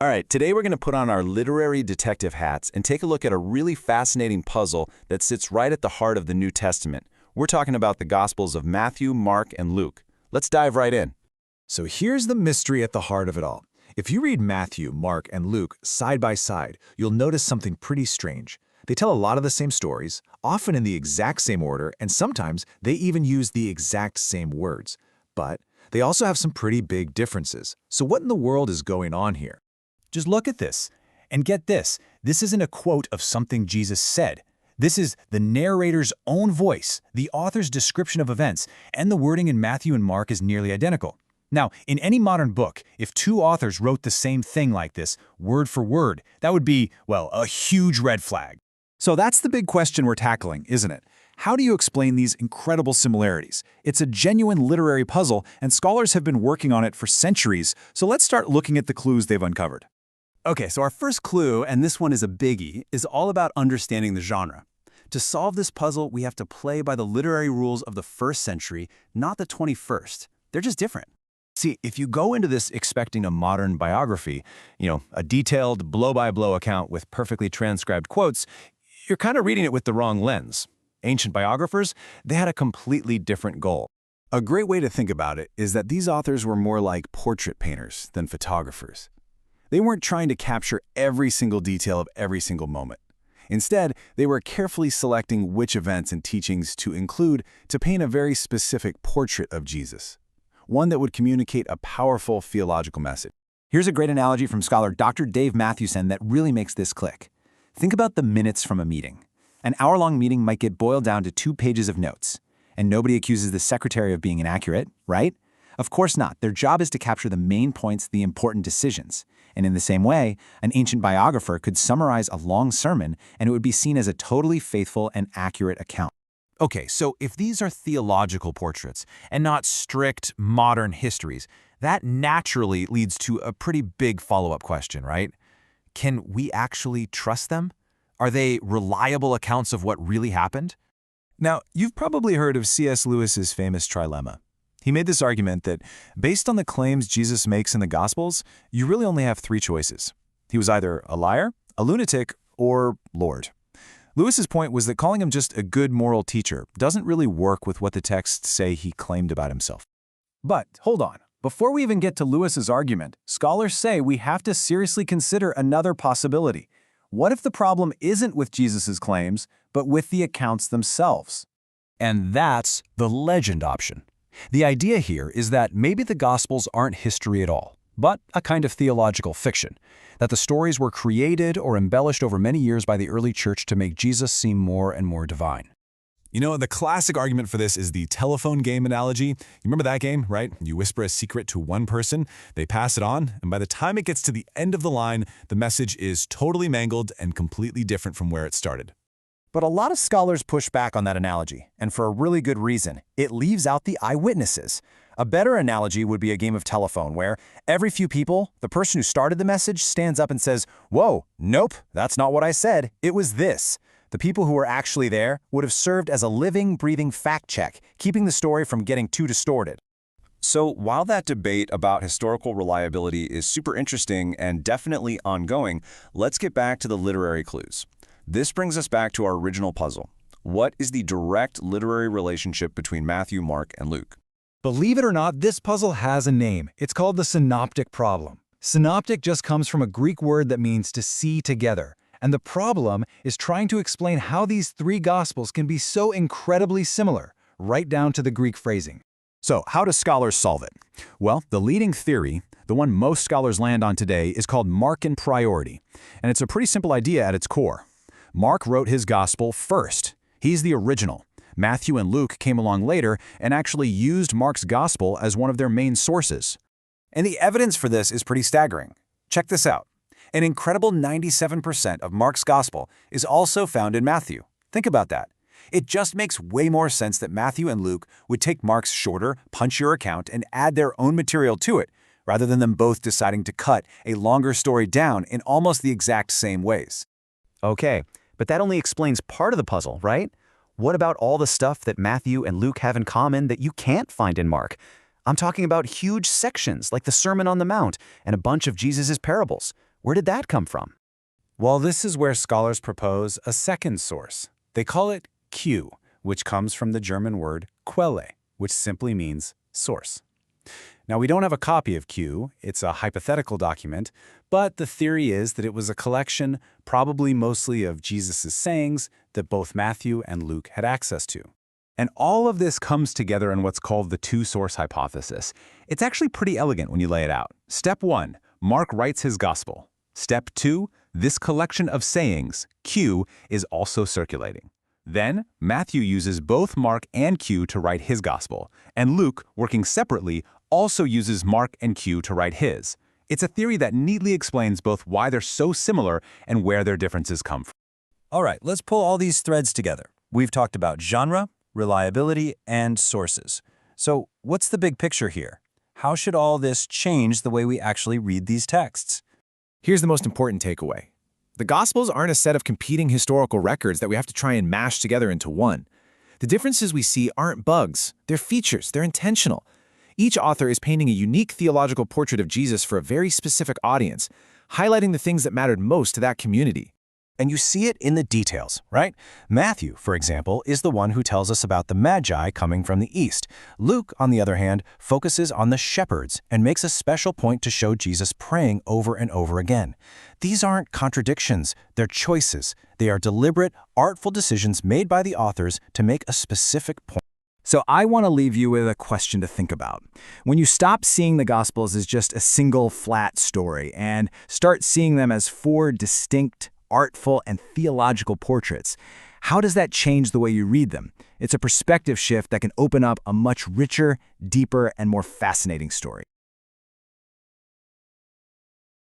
All right, today we're going to put on our literary detective hats and take a look at a really fascinating puzzle that sits right at the heart of the New Testament. We're talking about the Gospels of Matthew, Mark, and Luke. Let's dive right in. So here's the mystery at the heart of it all. If you read Matthew, Mark, and Luke side by side, you'll notice something pretty strange. They tell a lot of the same stories, often in the exact same order, and sometimes they even use the exact same words. But they also have some pretty big differences. So what in the world is going on here? Just look at this. And get this, this isn't a quote of something Jesus said. This is the narrator's own voice, the author's description of events, and the wording in Matthew and Mark is nearly identical. Now, in any modern book, if two authors wrote the same thing like this, word for word, that would be, well, a huge red flag. So that's the big question we're tackling, isn't it? How do you explain these incredible similarities? It's a genuine literary puzzle, and scholars have been working on it for centuries, so let's start looking at the clues they've uncovered. Okay, so our first clue, and this one is a biggie, is all about understanding the genre. To solve this puzzle, we have to play by the literary rules of the first century, not the 21st. They're just different. See, if you go into this expecting a modern biography, a detailed blow-by-blow account with perfectly transcribed quotes, you're kind of reading it with the wrong lens. Ancient biographers, they had a completely different goal. A great way to think about it is that these authors were more like portrait painters than photographers. They weren't trying to capture every single detail of every single moment. Instead, they were carefully selecting which events and teachings to include to paint a very specific portrait of Jesus, one that would communicate a powerful theological message. Here's a great analogy from scholar Dr. Dave Mathewson that really makes this click. Think about the minutes from a meeting. An hour-long meeting might get boiled down to 2 pages of notes, and nobody accuses the secretary of being inaccurate, right? Of course not. Their job is to capture the main points, the important decisions. And in the same way, an ancient biographer could summarize a long sermon, and it would be seen as a totally faithful and accurate account. Okay, so if these are theological portraits and not strict modern histories, that naturally leads to a pretty big follow-up question, right? Can we actually trust them? Are they reliable accounts of what really happened? Now, you've probably heard of C.S. Lewis's famous trilemma. He made this argument that, based on the claims Jesus makes in the Gospels, you really only have 3 choices. He was either a liar, a lunatic, or Lord. Lewis's point was that calling him just a good moral teacher doesn't really work with what the texts say he claimed about himself. But hold on. Before we even get to Lewis's argument, scholars say we have to seriously consider another possibility. What if the problem isn't with Jesus' claims, but with the accounts themselves? And that's the legend option. The idea here is that maybe the Gospels aren't history at all, but a kind of theological fiction, that the stories were created or embellished over many years by the early church to make Jesus seem more and more divine. The classic argument for this is the telephone game analogy. You remember that game, right? You whisper a secret to one person, they pass it on, and by the time it gets to the end of the line, the message is totally mangled and completely different from where it started. But a lot of scholars push back on that analogy, and for a really good reason. It leaves out the eyewitnesses. A better analogy would be a game of telephone where every few people, the person who started the message stands up and says, "Whoa, nope, that's not what I said, it was this." The people who were actually there would have served as a living, breathing fact check, keeping the story from getting too distorted. So while that debate about historical reliability is super interesting and definitely ongoing, let's get back to the literary clues. This brings us back to our original puzzle. What is the direct literary relationship between Matthew, Mark, and Luke? Believe it or not, this puzzle has a name. It's called the synoptic problem. Synoptic just comes from a Greek word that means to see together. And the problem is trying to explain how these 3 Gospels can be so incredibly similar, right down to the Greek phrasing. So how do scholars solve it? Well, the leading theory, the one most scholars land on today, is called Markan priority. And it's a pretty simple idea at its core. Mark wrote his Gospel first. He's the original. Matthew and Luke came along later and actually used Mark's Gospel as one of their main sources. And the evidence for this is pretty staggering. Check this out. An incredible 97% of Mark's Gospel is also found in Matthew. Think about that. It just makes way more sense that Matthew and Luke would take Mark's shorter, punchier account and add their own material to it, rather than them both deciding to cut a longer story down in almost the exact same ways. Okay, but that only explains part of the puzzle, right? What about all the stuff that Matthew and Luke have in common that you can't find in Mark? I'm talking about huge sections like the Sermon on the Mount and a bunch of Jesus' parables. Where did that come from? Well, this is where scholars propose a second source. They call it Q, which comes from the German word Quelle, which simply means source. Now, we don't have a copy of Q, it's a hypothetical document, but the theory is that it was a collection, probably mostly of Jesus' sayings, that both Matthew and Luke had access to. And all of this comes together in what's called the two-source hypothesis. It's actually pretty elegant when you lay it out. Step 1, Mark writes his gospel. Step 2, this collection of sayings, Q, is also circulating. Then, Matthew uses both Mark and Q to write his gospel, and Luke, working separately, also uses Mark and Q to write his. It's a theory that neatly explains both why they're so similar and where their differences come from. All right, let's pull all these threads together. We've talked about genre, reliability, and sources. So what's the big picture here? How should all this change the way we actually read these texts? Here's the most important takeaway. The Gospels aren't a set of competing historical records that we have to try and mash together into one. The differences we see aren't bugs, they're features, they're intentional. Each author is painting a unique theological portrait of Jesus for a very specific audience, highlighting the things that mattered most to that community. And you see it in the details, right? Matthew, for example, is the one who tells us about the Magi coming from the east. Luke, on the other hand, focuses on the shepherds and makes a special point to show Jesus praying over and over again. These aren't contradictions, they're choices. They are deliberate, artful decisions made by the authors to make a specific point. So I want to leave you with a question to think about. When you stop seeing the Gospels as just a single flat story and start seeing them as four distinct, artful, and theological portraits, how does that change the way you read them? It's a perspective shift that can open up a much richer, deeper, and more fascinating story.